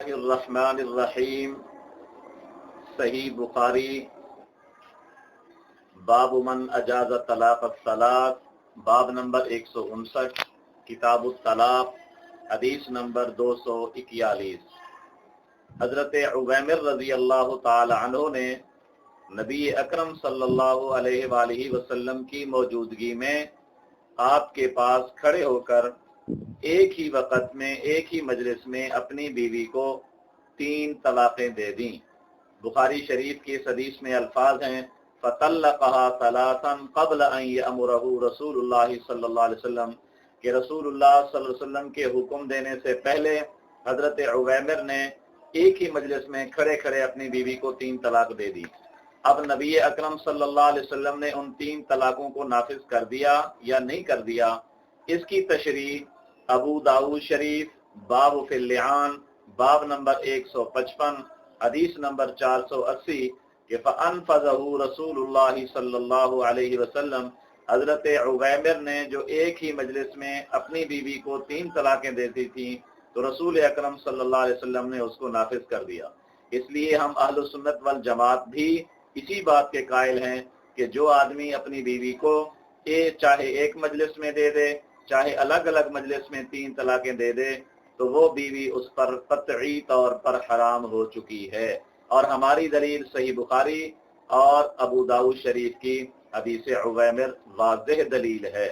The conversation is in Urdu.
الرحمن الرحیم صحیح بخاری باب من اجاز طلاق الثلاث، باب نمبر 159، کتاب الطلاق، حدیث نمبر 241۔ حضرت عویمر رضی اللہ تعالی عنہ نے نبی اکرم صلی اللہ علیہ وآلہ وسلم کی موجودگی میں آپ کے پاس کھڑے ہو کر ایک ہی وقت میں ایک ہی مجلس میں اپنی بیوی کو 3 طلاقیں دے دیں۔ بخاری شریف کی اس حدیث میں الفاظ ہیں فَطَلَّقَهَا ثَلَاثًا قَبْلَ أَن يَأْمُرَهُ رسول اللہ صلی اللہ علیہ وسلم، کہ رسول اللہ صلی اللہ علیہ وسلم کے حکم دینے سے پہلے حضرت عویمر نے ایک ہی مجلس میں کھڑے کھڑے اپنی بیوی کو 3 طلاق دے دی۔ اب نبی اکرم صلی اللہ علیہ وسلم نے ان 3 طلاقوں کو نافذ کر دیا یا نہیں کر دیا، اس کی تشریح ابو داؤد شریف باب فی اللعان، باب نمبر 155، حدیث نمبر 480، کہ فَأَنْفَذَهُ رسول اللہ صلی اللہ علیہ وسلم، حضرت عویمر نے جو ایک ہی مجلس میں اپنی بیوی کو 3 طلاقیں دیتی تھیں تو رسول اکرم صلی اللہ علیہ وسلم نے اس کو نافذ کر دیا۔ اس لیے ہم اہل سنت والجماعت بھی اسی بات کے قائل ہیں کہ جو آدمی اپنی بیوی کو چاہے ایک مجلس میں دے دے چاہے الگ الگ مجلس میں 3 طلاقیں دے دے تو وہ بیوی اس پر قطعی طور پر حرام ہو چکی ہے، اور ہماری دلیل صحیح بخاری اور ابو داؤد شریف کی حدیث عویمر واضح دلیل ہے۔